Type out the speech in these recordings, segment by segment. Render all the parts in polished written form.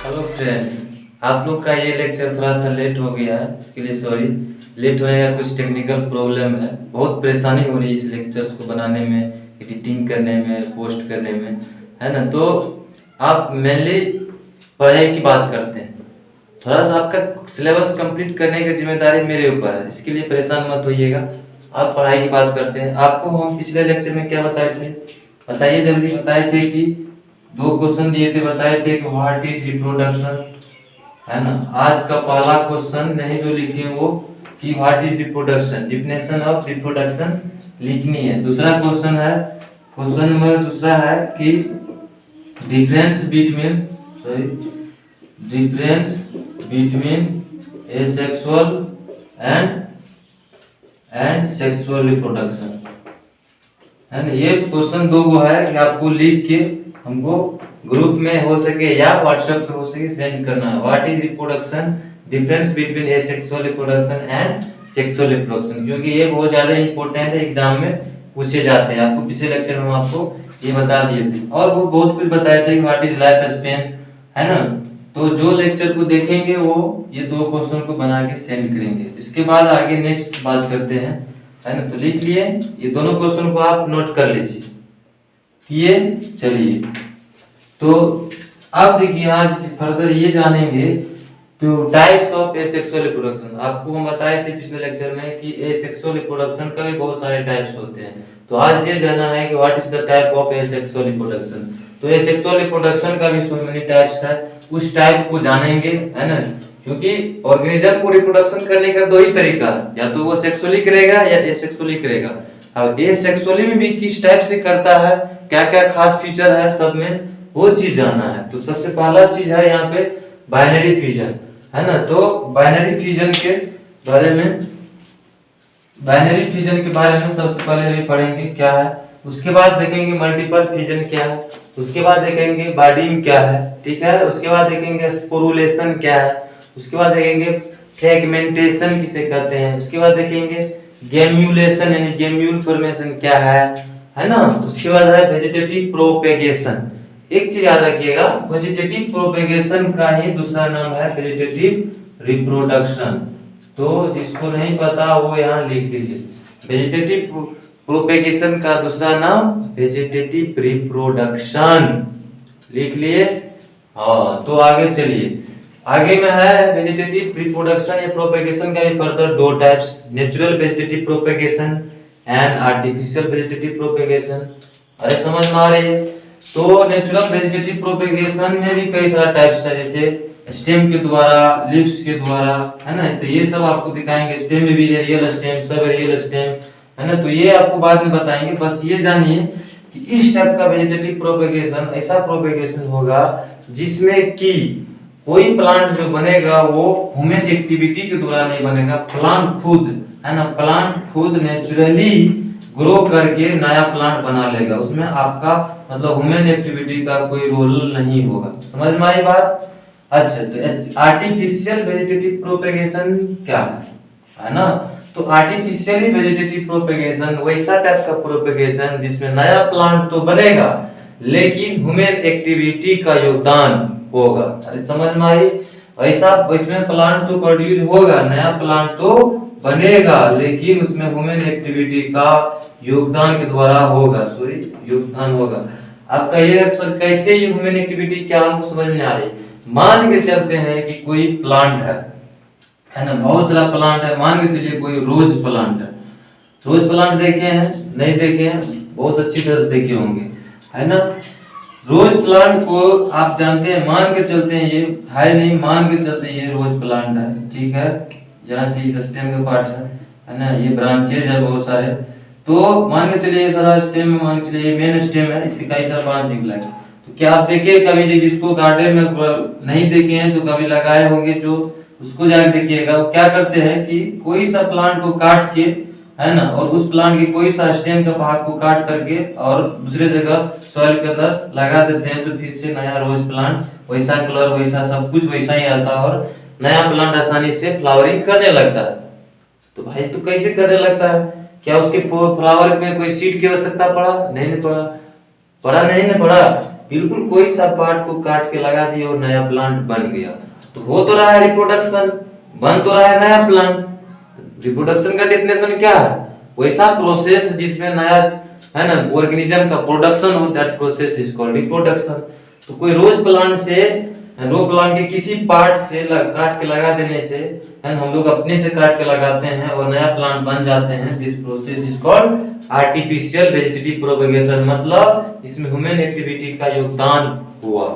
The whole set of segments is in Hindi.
हेलो फ्रेंड्स, आप लोग का ये लेक्चर थोड़ा सा लेट हो गया है, इसके लिए सॉरी। लेट होने का कुछ टेक्निकल प्रॉब्लम है, बहुत परेशानी हो रही है इस लेक्चर्स को बनाने में, एडिटिंग करने में, पोस्ट करने में, है ना। तो आप मेनली पढ़ाई की बात करते हैं, थोड़ा सा आपका सिलेबस कंप्लीट करने की जिम्मेदारी मेरे ऊपर है, इसके लिए परेशान मत होइएगा। आप पढ़ाई की बात करते हैं। आपको हम पिछले लेक्चर में क्या बताए थे, बताइए जल्दी। बताए थे कि दो क्वेश्चन दिए थे, बताए थे कि व्हाट इज रिप्रोडक्शन, है ना। आज का पहला क्वेश्चन नहीं जो लिखे वो कि what is reproduction, definition of reproduction लिखनी है। दूसरा क्वेश्चन है, क्वेश्चन नंबर दूसरा है कि difference between difference between asexual and sexual reproduction, है ना। ये क्वेश्चन दो वो है कि आपको लिख के हमको ग्रुप में हो सके या व्हाट्सएप पे हो सके सेंड करना है। What is reproduction, difference between asexual reproduction and sexual reproduction, क्योंकि ये बहुत ज्यादा इंपॉर्टेंट है, एग्जाम में पूछे जाते हैं। आपको पिछले लेक्चर में हम आपको ये बता दिए थे और वो बहुत कुछ बताए थे। व्हाट इज लाइफ स्पेन, है ना। तो जो लेक्चर को देखेंगे वो ये दो क्वेश्चन को बना के सेंड करेंगे। इसके बाद आगे नेक्स्ट बात करते हैं, है ना। तो लिख लिए ये दोनों क्वेश्चन को, आप नोट कर लीजिए। किए, चलिए। तो अब देखिए आज फर्दर ये जानेंगे तो टाइप्स ऑफ एसेक्सुअल रिप्रोडक्शन। आपको हम बताए थे पिछले लेक्चर में कि एसेक्सुअल रिप्रोडक्शन का भी बहुत सारे टाइप्स होते हैं। तो आज ये जानना है कि what is the type of asexual reproduction. तो एसेक्सुअल रिप्रोडक्शन का भी सो मेनी टाइप्स है, उस टाइप को जानेंगे, है ना। क्योंकि ऑर्गेनिज्म को रिप्रोडक्शन करने का दो ही तरीका है, या तो वो सेक्सुअली करेगा या एसेक्सुअली करेगा। अब एसेक्सुअली में भी किस टाइप से करता है, क्या क्या खास फीचर है, सब में वो चीज जानना है। तो सबसे पहला चीज है यहाँ पे बाइनरी फिजन, है ना। तो बाइनरी फिजन के बारे में, बाइनरी फिजन के बारे में सबसे पहले अभी पढ़ेंगे क्या है। उसके बाद देखेंगे मल्टीपल फिजन क्या है, उसके बाद देखेंगे बाइडिंग क्या है, ठीक है। उसके बाद देखेंगे स्पोरुलेशन क्या है, उसके बाद देखेंगे फ्रेगमेंटेशन किसे कहते हैं, उसके बाद देखेंगे गेम्यूलेशन यानी गेम्यूल फॉर्मेशन क्या है ना। उसके बाद है वेजिटेटिव प्रोपेगेशन। एक चीज याद रखिएगा, वेजिटेटिव प्रोपेगेशन का ही दूसरा नाम है वेजिटेटिव रिप्रोडक्शन। तो जिसको नहीं पता वो यहाँ लिख लीजिए, वेजिटेटिव प्रोपेगेशन का दूसरा नाम वेजिटेटिव रिप्रोडक्शन, लिख लिए। हाँ, तो आगे चलिए। आगे में है वेजिटेटिव रिप्रोडक्शन या प्रोपेगेशन का भी फर्दर दो types, natural vegetative propagation and artificial vegetative propagation. अरे समझ में आ रही है। तो नेचुरल वेजिटेटिव प्रोपेगेशन में भी कई सारे टाइप्स है, जैसे स्टेम के द्वारा, लीव्स के द्वारा, है ना। तो ये सब आपको दिखाएंगे। स्टेम में भी रियल स्टेम, सब रियल स्टेम, है ना। तो ये आपको बाद में बताएंगे। बस ये जानिए कि इस टाइप का वेजिटेटिव प्रोपेगेशन ऐसा प्रोपेगेशन होगा जिसमें कि कोई प्लांट जो बनेगा वो ह्यूमन एक्टिविटी के द्वारा नहीं बनेगा। प्लांट खुद, है ना, प्लांट खुद नेचुरली ग्रो करके नया प्लांट बना लेगा, उसमें आपका मतलब ह्यूमन एक्टिविटी का कोई रोल नहीं होगा। समझ में आई बात। अच्छा, तो आर्टिफिशियल वेजिटेटिव प्रोपेगेशन क्या है ना। तो आर्टिफिशियली वेजिटेटिव प्रोपेगेशन वैसा टाइप का प्रोपेगेशन जिसमें नया प्लांट तो बनेगा लेकिन ह्यूमन एक्टिविटी का योगदान होगा। अरे समझ में आई। ऐसा इसमें प्लांट तो प्रोड्यूस होगा, नया प्लांट तो बनेगा लेकिन उसमें ह्यूमन एक्टिविटी का योगदान के द्वारा होगा, योगदान होगा। अब कहिए सर कैसे ये ह्यूमन एक्टिविटी, क्या हमको समझ में आ रही। मान के चलते हैं कि कोई प्लांट है ना, बहुत सारा प्लांट है। मान के चलिए कोई रोज प्लांट है। रोज प्लांट देखे हैं, नहीं देखे हैं, बहुत अच्छी तरह से देखे होंगे, है ना। रोज प्लांट को आप जानते हैं, मान के चलते हैं ये है नहीं, मान के चलते हैं ये रोज प्लांट है, ठीक है। यहाँ से इस स्टेम के पार्ट है ना, ये ब्रांचेज है बहुत सारे। तो मान के चलिए ये सारा स्टेम में, मान के चलिए मेन स्टेम है, इससे कई सारा ब्रांच निकला है। तो क्या आप देखे कभी, जिसको गार्डन में नहीं देखे हैं तो कभी लगाए होंगे, जो उसको जाकर देखिएगा। वो क्या करते हैं कि कोई सा प्लांट को काट के, है ना, और उस प्लांट के कोई सा स्टेम का भाग को काट करके और दूसरे जगह सॉइल के अंदर लगा देते हैं, तो फिर से नया रोज प्लांट वैसा कलर, वैसा सब कुछ वैसा ही आता है और नया प्लांट आसानी से फ्लावरिंग करने लगता है। तो भाई तो कैसे करने लगता है, क्या उसके फ्लावर में कोई सीड की आवश्यकता पड़ा, नहीं पड़ा, नहीं पड़ा। बिल्कुल कोई सा पार्ट को काट के लगा दिए और नया प्लांट बन गया। तो हो तो रहा है रिप्रोडक्शन, बन तो रहा है नया प्लांट। रिप्रोडक्शन का डेफिनेशन क्या है? वैसा प्रोसेस जिसमें नया है ना ऑर्गेनिज्म का प्रोडक्शन हो, that process is called reproduction. तो कोई रोज प्लांट के किसी पार्ट से काट के लगा देने से है ना, हम लोग अपने से काट के लगाते हैं और नया प्लांट बन जाते हैं। This process is called artificial vegetative propagation. मतलब इसमें ह्यूमन एक्टिविटी का योगदान हुआ,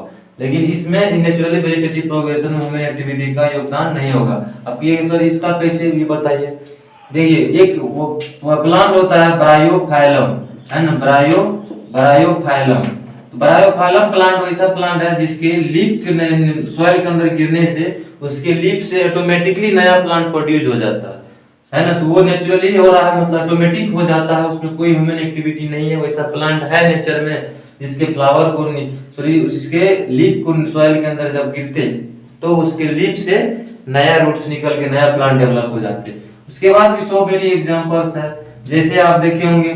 लेकिन इसमें नेचुरली वेजिटेटिव प्रोपगेशन में ह्यूमन एक्टिविटी का योगदान नहीं होगा। अब ये सर इसका कैसे ये बताइए। देखिए एक वो प्लांट होता है ब्रायोफाइलम, है ना, ब्रायोफाइलम। तो ब्रायोफाइलम प्लांट वैसा प्लांट है जिसके लीफ सॉइल के अंदर गिरने से उसके लीफ से ऑटोमेटिकली नया प्लांट प्रोड्यूस हो जाता है ना। तो वो नेचुरली हो रहा है, मतलब ऑटोमेटिक हो जाता है, उसमें कोई ह्यूमन एक्टिविटी नहीं है। वैसा प्लांट है नेचर में जिसके फ्लावर को उसके लीफ को सॉइल के अंदर जब गिरते तो उसके लीफ से नया रूट्स निकल के नया प्लांट डेवलप हो जाते। उसके बाद भी सो मेनी एग्जांपल्स है, जैसे आप देखे होंगे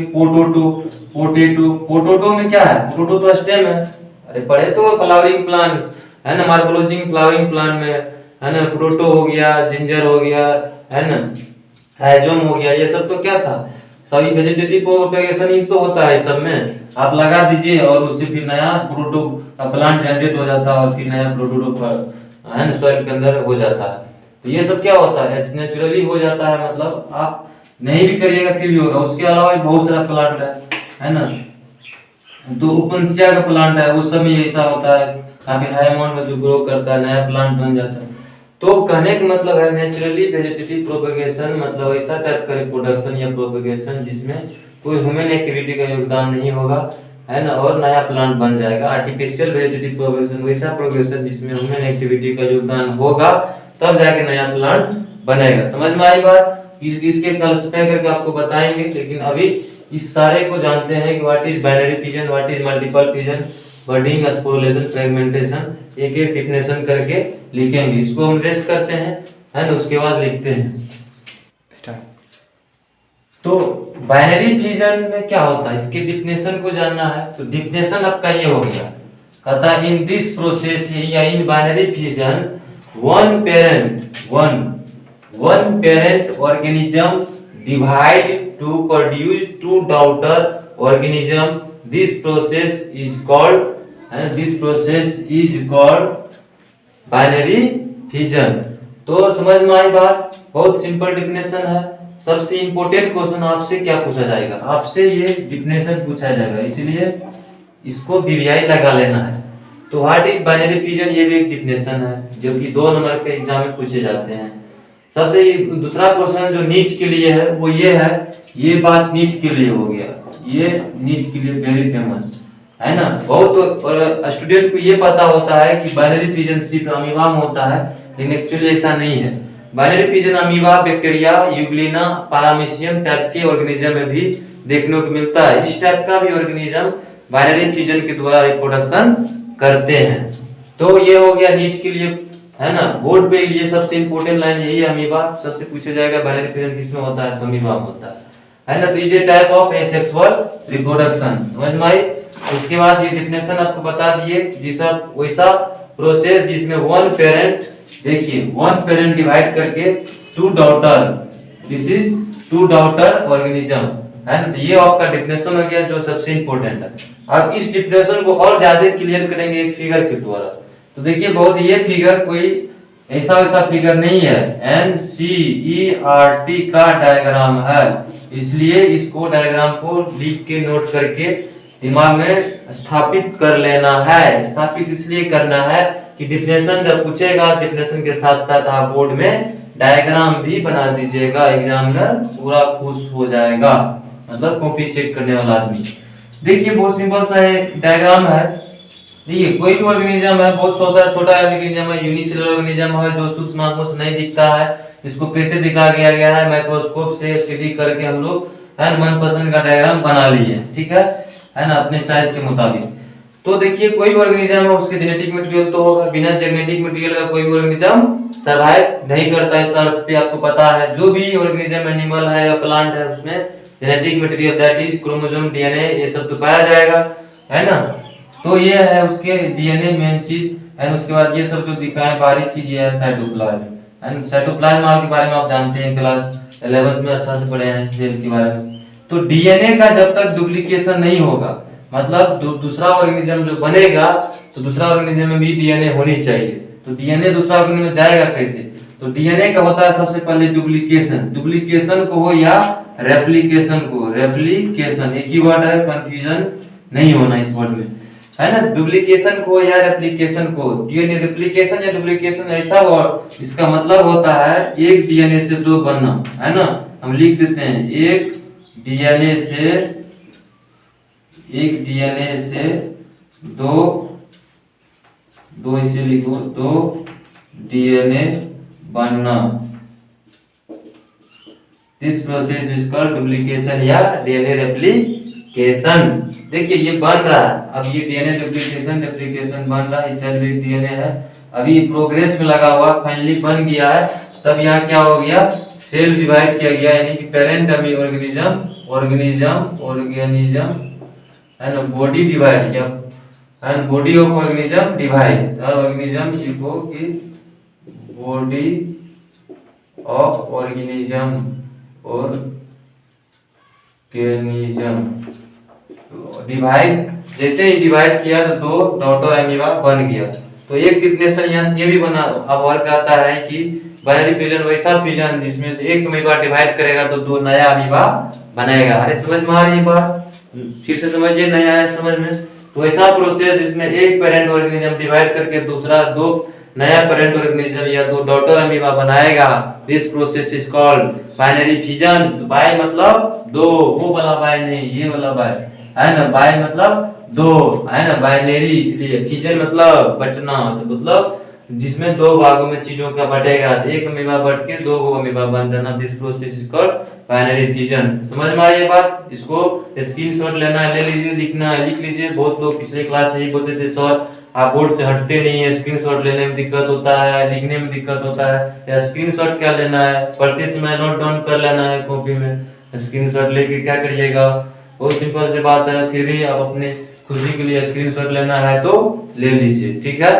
पोटैटो में क्या है? पोटैटो तो स्टेम है, अरे पढ़े तो फ्लावरिंग प्लांट है ना, मार्बलोजिंग फ्लावरिंग प्लांट में है ना, पोटैटो हो गया, जिंजर हो गया, है ना, हाइजोम हो गया, ये सब तो क्या था? सभी वेजिटेटिव प्रोपगेशन ही तो होता है। सब में आप लगा दीजिए और उससे फिर नया पोटैटो का प्लांट जनरेट हो जाता है और फिर नया पोटैटो है ना सॉइल के अंदर हो जाता है। तो ये सब क्या होता है? नेचुरली हो जाता है, मतलब आप नहीं भी करिएगा फिर भी होगा। उसके अलावा भी बहुत सारा प्लांट है ना, तो उपनसिया का प्लांट है, उस समय ऐसा होता है, काफी हाई अमाउंट में जो ग्रो करता है नया प्लांट बन जाता है। तो कहने का मतलब है नेचुरली वेजिटेटिव प्रोपगेशन मतलब ऐसा टाइप का रिप्रोडक्शन या प्रोपगेशन जिसमें कोई ह्यूमन एक्टिविटी का योगदान नहीं होगा, है ना, और नया प्लांट बन जाएगा। आर्टिफिशियल वेजिटेटिव प्रोपगेशन वैसा प्रोपगेशन जिसमें ह्यूमन एक्टिविटी का योगदान होगा तब जाके नया प्लांट बनेगा। समझ में आई बात? इसके क्लासिफाई करके आपको बताएंगे, लेकिन अभी इस सारे को जानते हैं कि what is binary fission, what is multiple fission, budding, sporulation, fragmentation, एक एक डिफिनेशन करके लिखेंगे। इसको हम रेस करते हैं, है ना, उसके बाद लिखते हैं। स्टार्ट। तो बाइनरी फिजन में क्या होता है, इसके डिफिनेशन को जानना है। तो डिफिनेशन आपका ये हो गया, कहता है इन दिस प्रोसेस या in binary fission one parent organism divide to produce two daughter organism. This process is called binary fission. तो समझ में आई बात? बहुत सिंपल डिफिनेशन है। सबसे इंपॉर्टेंट क्वेश्चन आपसे क्या पूछा जाएगा? आपसे ये डिफिनेशन पूछा जाएगा, इसलिए इसको वीवीआई लगा लेना है। तो व्हाट इज बाइनरी फिजन, ये भी एक डिफिनेशन है जो कि 2 नंबर के एग्जाम में पूछे जाते हैं। सबसे दूसरा क्वेश्चन जो नीट के लिए है वो ये है, ये बात नीट के लिए हो गया, ये नीट के लिए वेरी फेमस है ना। बहुत और स्टूडेंट को ये पता होता है कि बाइनरी फिजन सिर्फ अमीबा में होता है, लेकिन एक्चुअली ऐसा नहीं है। Binary fission amoeba, bacteria, Euglena, paramecium type के ऑर्गेनिज्म में भी देखने को मिलता है। इस टाइप का भी ऑर्गेनिज्म बाइनरी फिजन के द्वारा रिप्रोडक्शन करते हैं। तो ये हो गया नीट के लिए, है ना। बोर्ड पे ये सबसे इंपॉर्टेंट लाइन यही है, अमीबा सबसे पूछा जाएगा बाइनरी फिजन किसमें होता है, तो अमीबा में होता है ना। तो ये टाइप ऑफ एसेक्सुअल रिप्रोडक्शन समझ में आई। उसके बाद ये डिफिनेशन आपको बता दिए, जिसका वैसा प्रोसेस जिसमें वन पेरेंट, देखिए वन पेरेंट डिवाइड करके 2 daughter, this is 2 daughter organism, है ना। तो ये आपका डिफिनेशन हो गया जो सबसे इंपॉर्टेंट है। अब इस डिफिनेशन को और ज्यादा क्लियर करेंगे एक फिगर के द्वारा। तो देखिए बहुत, ये फिगर कोई ऐसा वैसा फिगर नहीं है, NCERT का डायग्राम है, इसलिए इसको डायग्राम को लिख के नोट करके दिमाग में स्थापित कर लेना है। स्थापित इसलिए करना है कि डिफिनेशन जब पूछेगा, डिफिनेशन के साथ साथ आप बोर्ड में डायग्राम भी बना दीजिएगा, एग्जामिनर पूरा खुश हो जाएगा, मतलब कॉपी चेक करने वाला आदमी। देखिए बहुत सिंपल सा एक डायग्राम है। देखिए कोई भी ऑर्गेनिज्म है, बहुत छोटा ऑर्गेनिज्म है, यूनिसेलुलर ऑर्गेनिज्म है जो सूक्ष्म आंखों से नहीं दिखता है। इसको कैसे दिखा गया है, माइक्रोस्कोप से स्टडी करके हम लोग है मनपसंद का डायग्राम बना लिए, ठीक है ना, अपने साइज के मुताबिक। तो देखिए कोई भी ऑर्गेनिज्म है उसके जेनेटिक मटेरियल तो होगा, बिना जेनेटिक मटेरियल का कोई भी ऑर्गेनिज्म सर्वाइव नहीं करता। इस अर्थ पे आपको पता है, जो भी ऑर्गेनिज्म एनिमल है या प्लांट है उसमें genetic material that is chromosome, DNA ये सब तो पाया जाएगा, है ना। तो ये है उसके डीएनए मेन चीज। एंड उसके बाद ये सब जो दिखाए बाहरी चीज ये है साइटोप्लाज्म। एंड साइटोप्लाज्म के बारे में आप जानते हैं, क्लास 11th में अच्छा से पढ़े हैं सेल के बारे में। तो डीएनए का जब तक डुप्लीकेशन नहीं होगा, मतलब दूसरा ऑर्गेनिज्म जो बनेगा तो दूसरा ऑर्गेनिज्म में भी डीएनए होनी चाहिए। तो डीएनए दूसरा ऑर्गेनिज्म में जाएगा कैसे? तो डीएनए का होता है सबसे पहले डुप्लीकेशन, डुप्लीकेशन को हो या रेप्लिकेशन को। रेप्लिकेशन एक ही वर्ड है, कंफ्यूजन नहीं होना इस वर्ड में, है ना। डुप्लीकेशन को या रेप्लिकेशन को, डीएनए रेप्लिकेशन या डुप्लीकेशन ऐसा वर्ड, इसका मतलब होता है एक डीएनए से दो बनना, है ना। हम लिख देते हैं एक डीएनए से दो इसे लिखो, दो डीएनए बनना। This process is called duplication या डीएनए रेप्लिकेशन। देखिए ये बन रहा है, अब ये डीएनए डुप्लीकेशन रेप्लिकेशन बन रहा है, इस साइड भी डीएनए है, अभी प्रोग्रेस में लगा हुआ, फाइनली बन गया है। तब यहाँ क्या हो गया, सेल डिवाइड किया गया, यानी कि पेरेंट ऑर्गेनिज्म है ना, बॉडी डिवाइड या and body of organism divide. Organism इको की बॉडी ऑफ ऑर्गेनिज्म डिवाइड, जैसे ही डिवाइड किया तो दो डॉटर अमीबा बन गया। तो एक डिफिनेशन यहाँ से ये भी बना अब वर्क आता है कि बाइनरी फ्यूजन वैसा फ्यूजन जिसमें से एक अमीबा डिवाइड करेगा तो दो नया अमीबा बनाएगा। अरे समझ में आ रही है बात? फिर से समझिए, नया है समझ में। तो ऐसा प्रोसेस जिसमें एक पेरेंट ऑर्गेनिज्म डिवाइड करके दूसरा दो नया पेरेंट ऑर्गेनिज्म या दो डॉटर अमीबा बनाएगा, this process is called binary fusion. तो बाय मतलब दो, वो वाला बाय नहीं, ये वाला बाय, है ना। बाय मतलब दो, है ना, बाइनरी, इसलिए फ्यूजन मतलब बटना। तो मतलब जिसमें दो भागों में चीजों का बटेगा, एक अमीबा बट के दो अमीबा बन जाना, this process is called binary fusion. समझ में आई ये बात? इसको स्क्रीनशॉट लेना है, ले लीजिए, लिखना है, लिख लीजिए। बहुत लोग पिछले क्लास से ही बोलते थे सर आप बोर्ड से हटते नहीं है, स्क्रीनशॉट लेने में दिक्कत होता है, लिखने में दिक्कत होता है। या स्क्रीनशॉट क्या लेना है, पढ़ते समय नोट डाउन कर लेना है कॉपी में, स्क्रीनशॉट लेके क्या करिएगा, बहुत सिंपल सी बात है। फिर भी आप अपने खुशी के लिए स्क्रीनशॉट लेना है तो ले लीजिए, ठीक है,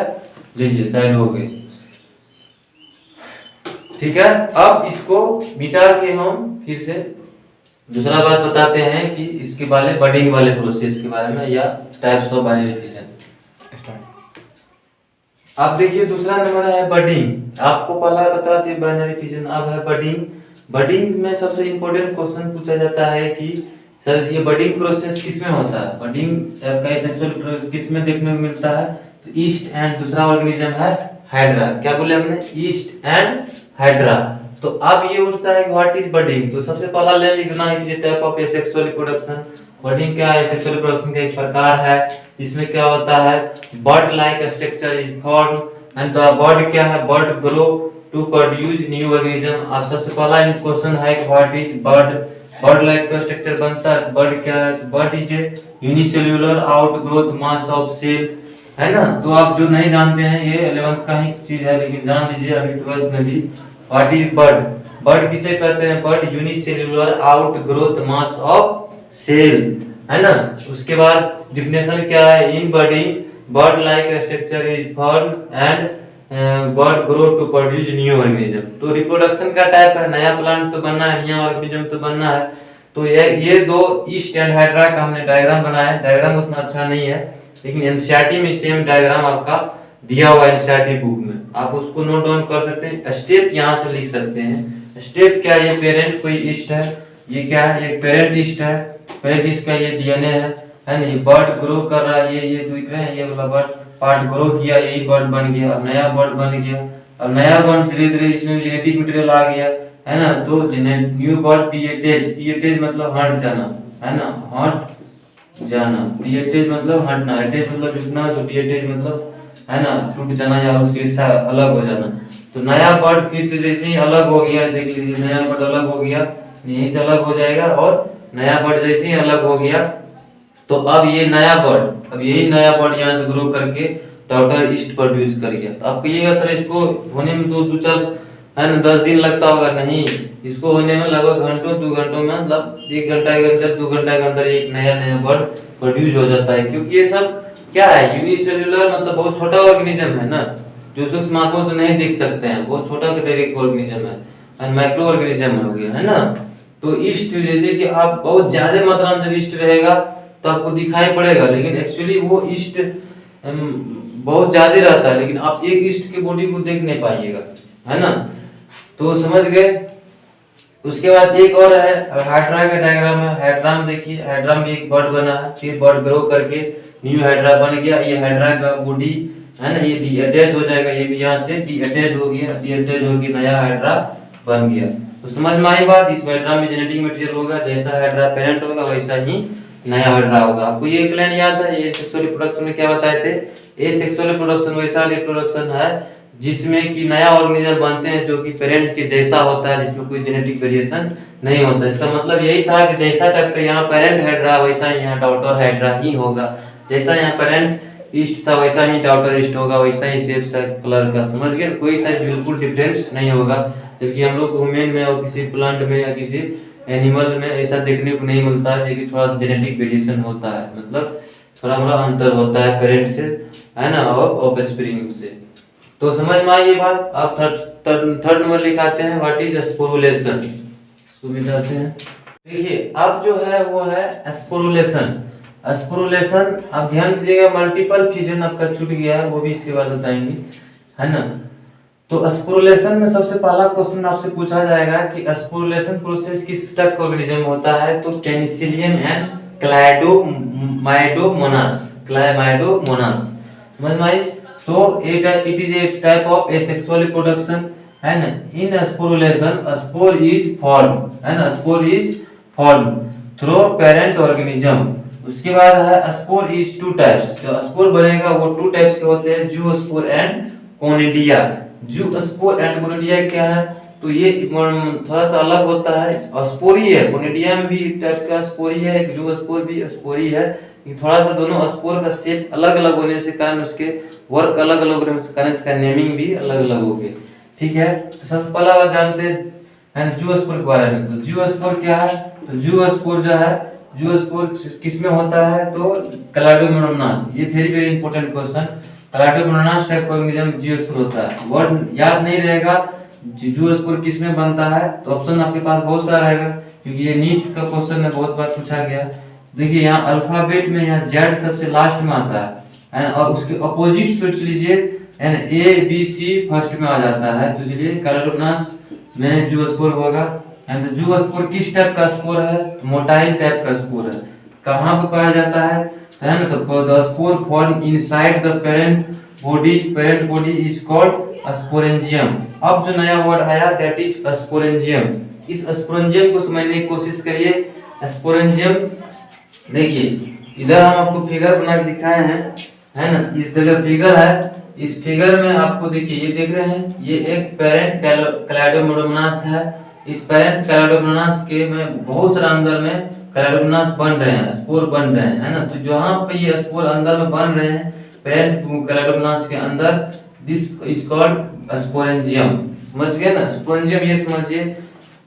लीजिए, साइड हो गई, ठीक है। अब इसको मिटा के हम फिर से दूसरा बात बताते हैं कि इसके बारे बडिंग वाले प्रोसेस के बारे में या टाइप्स ऑफ बाइनरी फ्यूजन। अब देखिए दूसरा नंबर है बडिंग। आपको पहला बता थे बाइनरी फ्यूजन, अब है बडिंग। बडिंग में सबसे इंपॉर्टेंट क्वेश्चन पूछा जाता है कि सर ये बडिंग प्रोसेस किसमें होता है, बडिंग का सेक्सुअल प्रोसेस किसमें देखने को मिलता है? तो ईस्ट एंड दूसरा ऑर्गेनिज्म है हाइड्रा। क्या बोले हमने? East and hydra. तो अब ये उठता है व्हाट इज बडिंग। तो सबसे पहला ले लिखना है type of sexual reproduction. Budding क्या है? सेक्सुअल रिप्रोडक्शन का एक प्रकार है। इसमें क्या होता है, bud like structure is form and the bud क्या है, bud grow to produce new organism. अब सबसे पहला क्वेश्चन है what is bud. Bud like का स्ट्रक्चर बनता है, बर्ड क्या है? Bud is a unicellular outgrowth mass of cell, है ना। तो आप जो नहीं जानते हैं ये 11th का ही चीज है, लेकिन जान लीजिए अभी 12th में भी। What is bud? बर्ड किसे कहते हैं? Bud unicellular outgrowth mass of cell, है ना। उसके बाद डिफिनेशन क्या है, in budding bud like structure is form and bud grow to produce new organism. तो रिप्रोडक्शन का टाइप है, नया प्लांट तो बनना है, नया ऑर्गेनिज्म तो बनना है। तो ये दो ईस्ट एंड हाइड्रा का हमने डायग्राम बनाया है। डायग्राम उतना अच्छा नहीं है, लेकिन एनसीईआरटी में सेम डायग्राम आपका दिया हुआ है एनसीईआरटी बुक में, आप उसको नोट डाउन कर सकते हैं। स्टेप यहाँ से लिख सकते हैं। स्टेप क्या, ये पेरेंट कोई ईस्ट है, ये क्या है, ये पेरेंट ईस्ट है, पेरेंट ईस्ट का ये डीएनए है ना। ये बर्ड ग्रो कर रहा है, ये दिख रहे हैं, ये वाला बर्ड पार्ट ग्रो किया, यही बर्ड बन गया, अब नया बर्ड बन गया। अब नया बर्ड धीरे धीरे इसमें जेनेटिक मटेरियल आ गया, है ना। तो न्यू बर्ड टीएटेज मतलब हट जाना, है ना, हट जाना। टीएटेज मतलब हटना, एटेज मतलब झुकना, तो टीएटेज मतलब है ना टूट जाना या उससे अलग हो जाना। तो नया बर्ड फिर से जैसे ही अलग हो गया, देख लीजिए नया बर्ड अलग हो गया, यहीं से अलग हो जाएगा। और नया बर्ड जैसे ही अलग हो गया तो अब ये नया बर्ड, अब यही नया बर्ड यहाँ से ग्रो करके डॉटर ईस्ट प्रोड्यूस कर गया। तो आप कहिएगा सर इसको होने में तो 2-4 है ना 10 दिन लगता होगा, नहीं, इसको होने में लगभग घंटों 2 घंटों में, मतलब 1 घंटा के अंदर 2 घंटा के अंदर एक नया बर्ड प्रोड्यूस हो जाता है। क्योंकि ये सब क्या है यूनिसेल्युलर, मतलब बहुत छोटा ऑर्गेनिज्म है ना, जो सूक्ष्म आंखों से नहीं दिख सकते हैं, बहुत छोटा कैटेगरी ऑर्गेनिज्म है, और माइक्रो ऑर्गेनिज्म हो गया है ना। तो ईस्ट जैसे कि आप बहुत ज्यादा मात्रा में जब ईस्ट रहेगा तो आपको दिखाई पड़ेगा, लेकिन एक्चुअली वो ईस्ट बहुत ज्यादा रहता है, लेकिन आप एक ईस्ट की बॉडी को देख नहीं पाइएगा, है ना। तो समझ गए। उसके बाद एक और है हाइड्रा का डायग्राम है। हाइड्राम देखिए, हाइड्राम भी एक बर्ड बना है, फिर बर्ड ग्रो करके न्यू हाइड्रा बन गया। ये हाइड्रा का बॉडी है ना, ये डी अटैच हो जाएगा, ये भी यहाँ से डी अटैच हो गया, डी अटैच हो गया, नया हाइड्रा बन गया। तो समझ में आई बात। इस हाइड्रा में जेनेटिक मटेरियल होगा, जैसा हाइड्रा पेरेंट होगा वैसा ही नया हाइड्रा होगा। आपको ये एक लाइन याद है, ये सेक्सुअल रिप्रोडक्शन में क्या बताए थे, ये सेक्सुअल रिप्रोडक्शन वैसा रिप्रोडक्शन है जिसमें कि नया ऑर्गेनिज्म बनते हैं जो कि पेरेंट के जैसा होता है, जिसमें कोई जेनेटिक वेरिएशन नहीं होता। इसका मतलब यही था कि जैसा टाइप का यहाँ पेरेंट हाइड्रा वैसा ही यहाँ डॉटर हाइड्रा ही होगा, जैसा यहाँ पेरेंट ईस्ट था वैसा ही डॉटर ईस्ट होगा, वैसा ही शेप सा कलर का। समझ गए, कोई सा बिल्कुल डिफरेंस नहीं होगा। जबकि हम लोग ह्यूमन में और किसी प्लांट में या किसी एनिमल में ऐसा देखने को नहीं मिलता है कि थोड़ा सा जेनेटिक वेरिएशन होता है, मतलब थोड़ा मोड़ा अंतर होता है पेरेंट से, है ना, और ऑफस्प्रिंग से। तो समझ में आई ये बात। आप थर्ड नंबर लिखाते हैं, व्हाट इज स्पोरुलेशन, इसको मिटाते हैं। देखिए अब जो है वो है स्पोरुलेशन। स्पोरुलेशन आप ध्यान दीजिएगा, मल्टीपल फ्यूजन आपका छूट गया है, वो भी इसके बाद बताएंगे, है ना। तो स्पोरुलेशन में सबसे पहला क्वेश्चन आपसे पूछा जाएगा कि स्पोरुलेशन प्रोसेस किस टाइप का ऑर्गेनिज्म होता है, तो पेनिसिलियम एंड क्लाइमाइडोमोनास। समझ में आई। So it is a type of asexual reproduction, and in sporulation, a spore is formed, and a spore is formed through parent organism. उसके बाद है स्पोर इज टू टाइप्स। जो स्पोर बनेगा वो टू टाइप्स के होते हैं, zoospore and conidia. Zoospore and conidia क्या है, तो ये थोड़ा सा अलग होता है, स्पोरी है, कोनिडिया में भी एक टाइप का स्पोरी है, एक जूस्पोर भी स्पोरी है। थोड़ा सा दोनों स्पोर का शेप अलग अलग होने से कारण उसके वर्क अलग अलग होने से कारण इसका नेमिंग भी अलग अलग हो गए। ठीक है, तो सबसे पहला बात जानते हैं जूस्पोर के बारे में। तो जूस्पोर क्या है, तो जूस्पोर जो है, जूस्पोर किसमें होता है, तो क्लाइडोमोनास। ये very very important question, Chlamydomonas type का ऑर्गेनिज्म जूस्पोर होता है। वर्ड याद नहीं रहेगा जूस्पोर किसमें बनता है, तो ऑप्शन आपके पास बहुत सारा रहेगा, क्योंकि ये नीट का क्वेश्चन है, बहुत बार पूछा गया। देखिए यहाँ अल्फाबेट में यहाँ जेड सबसे लास्ट में आता है, और उसके अपोजिट सोच लीजिए, and A B C first में आ जाता है, तो इसलिए क्लाइडोमोनास में जूस्पोर होगा। एंड जूस्पोर किस टाइप का स्पोर है, तो मोटाइल टाइप का स्पोर है। कहाँ पर पाया जाता है ना, तो the spore form inside the parent body is called sporangium. अब जो नया वर्ड आया दैट इज स्पोरेंजियम। इस स्पोरेंजियम को समझने की कोशिश करिए। स्पोरेंजियम देखिए इधर हम आपको फिगर बना के दिखाए हैं, है ना, इस जगह फिगर है, इस फिगर में आपको देखिए ये देख रहे हैं, ये एक पेरेंट क्लाइडोमोनास है। इस पेरेंट क्लाइडोमोनास के में बहुत सारा अंदर में क्लाइडोमोनास बन रहे हैं, स्पोर बन रहे हैं, है ना। तो जहां पे ये स्पोर अंदर में बन रहे हैं पेरेंट क्लाइडोमोनास के अंदर, दिस इज कॉल्ड स्पोरेंजियम। समझ गए ना, स्पोरेंजियम ये समझिए,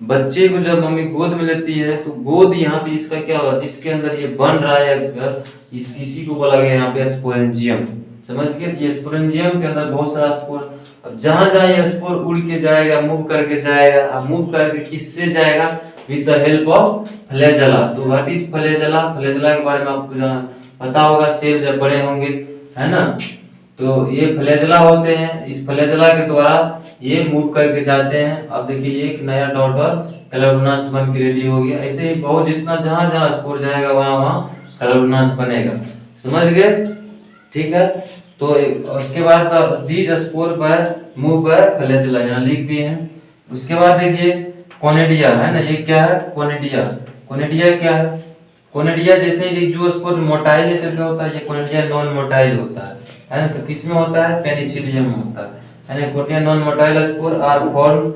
बच्चे को जब मम्मी गोद में लेती है तो गोद यहाँ पे इसका क्या होगा, जिसके अंदर ये बन रहा है अगर इसी को बोला गया यहाँ पे स्पोरेंजियम। समझ गए, ये स्पोरेंजियम के अंदर बहुत सारा स्पोर, अब जहां जहां ये स्पोर उड़ के जाएगा, मूव करके जाएगा, अब मूव करके किससे जाएगा, with the help of flagella. तो व्हाट इज फ्लैजेला, फ्लैजेला के बारे में आपको पता होगा, सेल जब बड़े होंगे, है ना, तो ये फ्लैजेला होते हैं, इस फ्लैजेला के द्वारा ये मूव करके जाते हैं। अब देखिए एक नया डॉटर क्लाइडोमोनास बन के रेडी हो गया। ऐसे ही बहुत जितना जहां जहां स्पोर जाएगा वहां वहां क्लाइडोमोनास बनेगा। समझ गए, ठीक है। तो उसके बाद these spore by move by flagella यहाँ लिख दिए हैं। उसके बाद देखिए कोनिडिया, है ना, ये क्या है, कोनिडिया। कोनिडिया क्या है, कोनिडिया जैसे ही जो स्पोर मोटाइल नेचर का होता है, ये कोनिडिया नॉन मोटाइल होता है ना। तो किसमें होता है, पेनिसिलियम में होता है ना। Conidia non motile spore are form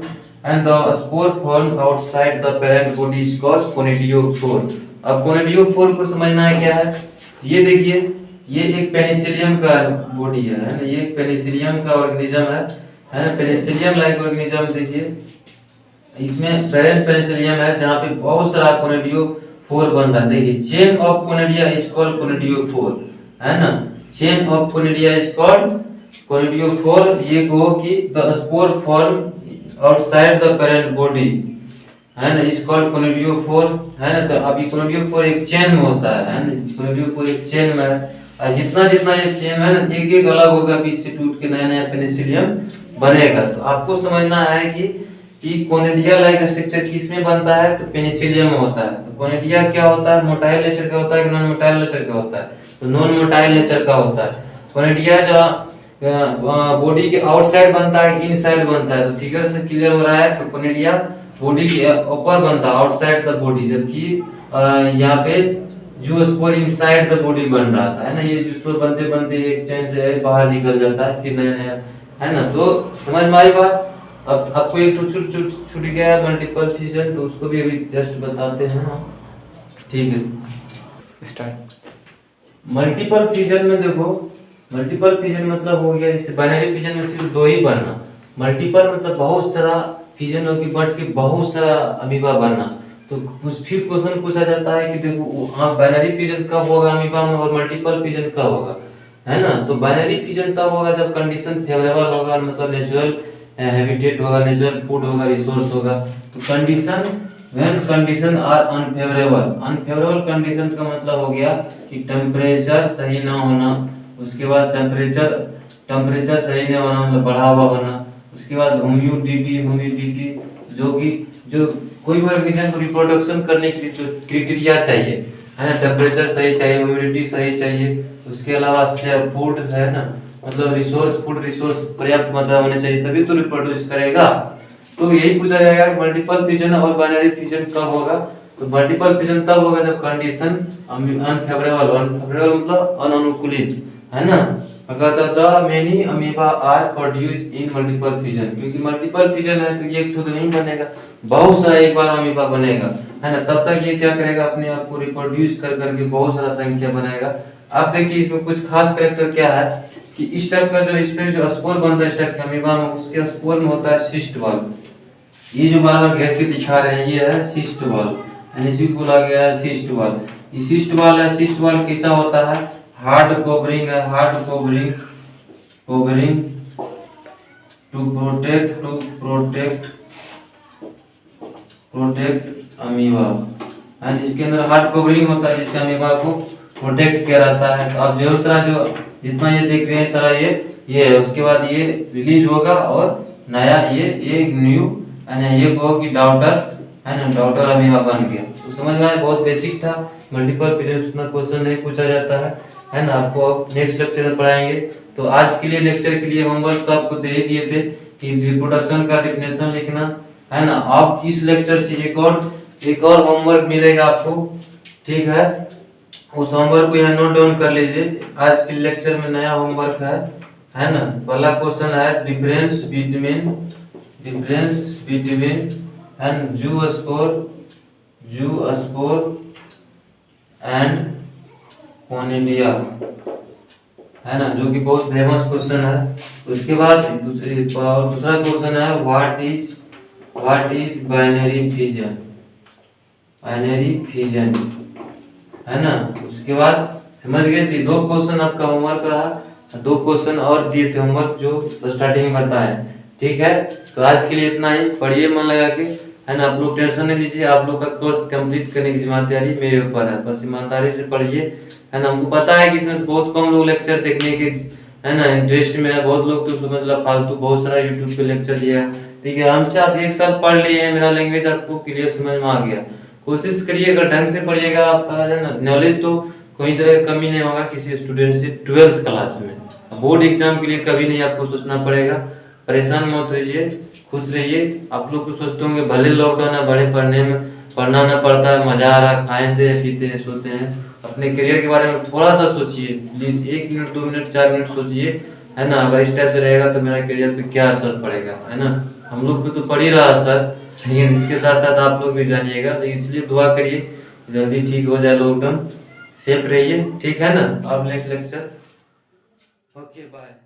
and the spore form outside the parent body is called conidiophore. अब कोनिडियोफोर को समझना है क्या है, ये देखिए ये एक पेनिसिलियम का बॉडी है ना, ये एक पेनिसिलियम का ऑर्गेनिज्म है ना, पेनिसिलियम लाइक ऑर्गेनिज्म। देखिए इसमें पेरेंट पेनिसिलियम है जहाँ पे बहुत सारा कोनिडियोफोर बन रहा है। देखिए chain of conidia is called conidiophore, है ना। Chain of conidia is called conidiophore. ये कहो कि the spore form outside the parent body, है ना, इज कॉल्ड कोनिडियोफोर, है ना। तो अभी कोनिडियोफोर एक चेन में होता है ना, कोनिडियोफोर एक चेन में है, और जितना जितना ये चेन है ना, एक एक अलग होगा, बीच से टूट के नया नया पेनिसिलियम बनेगा। तो आपको समझना है कि कोनिडिया लाइक स्ट्रक्चर किस में बनता है, तो पेनिसिलियम में होता है। तो कोनिडिया क्या होता है, मोटाइल नेचर का होता है कि नॉन मोटाइल नेचर का होता है, तो नॉन मोटाइल नेचर का होता है। कोनिडिया जो बॉडी के आउटसाइड बनता है कि इनसाइड बनता है, तो फिगर से क्लियर हो रहा है। तो कोनिडिया बॉडी के ऊपर बनता है, आउटसाइड द बॉडी, जबकि यहाँ पे जो स्पोर इनसाइड द बॉडी बन रहा था, है ना। ये जो स्पोर बनते बनते एक चेन से बाहर निकल जाता है, फिर नया नया, है ना। तो समझ में आई बात। अब आपको एक तो छूट गया है मल्टीपल फिजन, तो उसको भी अभी जस्ट बताते हैं हम, ठीक है। स्टार्ट। मल्टीपल फिजन में देखो, मल्टीपल फिजन मतलब हो गया, इससे बाइनरी फिजन में सिर्फ दो ही बनना, मल्टीपल मतलब बहुत सारा फिजन हो के बढ़ के बहुत सारा अमीबा बनना। तो कुछ फिर क्वेश्चन पूछा जाता है कि देखो हाँ बाइनरी फिजन कब होगा अमीबा में और मल्टीपल फिजन कब होगा, है ना। तो बाइनरी फिजन तब होगा जब कंडीशन फेवरेबल होगा, मतलब नेचुरल हैबिटेट होगा, नेचुरल फूड होगा, रिसोर्स होगा। तो condition when condition are unfavourable, unfavourable condition का मतलब हो गया कि टेम्परेचर सही ना होना, उसके बाद टेम्परेचर सही नहीं होना मतलब बढ़ा हुआ होना, उसके बाद ह्यूमिडिटी जो कोई भी ऑर्गेनिज्म को रिप्रोडक्शन करने के लिए जो क्राइटेरिया चाहिए, है ना, टेम्परेचर सही चाहिए, ह्यूमिडिटी सही चाहिए, उसके अलावा फूड, है ना, मतलब फूड रिसोर्स पर्याप्त मात्रा होने चाहिए, तभी तो रिप्रोड्यूस करेगा। तो यही पूछा जाएगा मल्टीपल फिजन और बाइनरी फिजन कब होगा। तो मल्टीपल फिजन तब होगा जब कंडीशन अनफेवरेबल मतलब अननुकूलित, है ना। अगर the many amoeba are produce in multiple fission, क्योंकि मल्टीपल फिजन है तो ये एक तो नहीं बनेगा, बहुत सारा एक बार अमीबा बनेगा, है ना। तब तक ये क्या करेगा, अपने आप को रिप्रोड्यूस कर करके बहुत सारा संख्या बनाएगा। अब देखिए इसमें कुछ खास कैरेक्टर क्या है कि इस टाइप का जो इसमें जो स्पोर बनता है इस टाइप के अमीबा में, उसके स्पोर में होता है सिस्ट बॉल। ये जो बार बार घेर के दिखा रहे हैं ये है सिस्ट बॉल, यानी इसी को बोला गया है सिस्ट बॉल। ये सिस्ट बॉल है, सिस्ट बॉल कैसा होता है, हार्ड कवरिंग है, hard covering to protect amoeba, and इसके अंदर हार्ड कवरिंग होता है जिससे अमीबा को प्रोटेक्ट किया रहता है। तो अब जो सारा जो जितना ये देख रहे हैं सारा ये है, उसके बाद ये रिलीज होगा और नया ये न्यू, यानी ये कहो कि डाउटर, है ना, डाउटर अमीबा बन गया। तो समझ में आया, बहुत बेसिक था, मल्टीपल फिजन उतना क्वेश्चन नहीं पूछा जाता है ना। आपको अब नेक्स्ट लेक्चर में पढ़ाएंगे। तो आज के लिए लेक्चर के लिए होमवर्क तो आपको दे ही दिए थे कि रिप्रोडक्शन का डेफिनेशन लिखना, है ना। अब इस लेक्चर से एक और होमवर्क मिलेगा आपको, ठीक है। उस होमवर्क को यहाँ नोट डाउन कर लीजिए। आज के लेक्चर में नया होमवर्क है ना। पहला क्वेश्चन है difference between and zoospore and conidia, है ना, जो कि बहुत फेमस क्वेश्चन है। उसके बाद दूसरा क्वेश्चन है व्हाट इज बाइनरी फिजन, है ना। उसके बाद समझ गए थे, दो क्वेश्चन आपका होमवर्क रहा, दो क्वेश्चन और दिए थे होमवर्क जो स्टार्टिंग में बताए, ठीक है। तो आज के लिए इतना ही, पढ़िए मन लगा के, है ना। आप लोग टेंशन नहीं लीजिए, आप लोग का कोर्स कंप्लीट करने की जिम्मेदारी मेरे ऊपर है, बस ईमानदारी से पढ़िए, है ना। हमको पता है कि इसमें बहुत कम लोग लेक्चर देखने के, है ना, इंटरेस्ट में है, बहुत लोग तो मतलब फालतू बहुत सारा यूट्यूब पे लेक्चर दिया है, ठीक है। हमसे आप एक साल पढ़ लिए हैं, मेरा लैंग्वेज आपको क्लियर समझ में आ गया। कोशिश करिए, अगर ढंग से पढ़िएगा आपका, है ना, नॉलेज तो कोई तरह की कमी नहीं होगा किसी स्टूडेंट से 12th क्लास में। बोर्ड एग्जाम के लिए कभी नहीं आपको सोचना पड़ेगा, परेशान मत होइए, खुश रहिए। आप लोग तो सोचते होंगे भले लॉकडाउन है, बड़े पढ़ना ना पड़ता है, मजा आ रहा, खाते हैं पीते हैं सोते हैं। अपने करियर के बारे में थोड़ा सा सोचिए प्लीज, 1 मिनट 2 मिनट 4 मिनट सोचिए, है ना। अगर इस टाइप से रहेगा तो मेरा करियर पे क्या असर पड़ेगा, है ना। हम लोग पे तो पड़ ही रहा असर, लेकिन इसके साथ साथ आप लोग भी जानिएगा, तो इसलिए दुआ करिए जल्दी ठीक हो जाए लॉकडाउन, सेफ रहिए, ठीक है ना। अब नेक्स्ट लेक्चर, ओके बाय।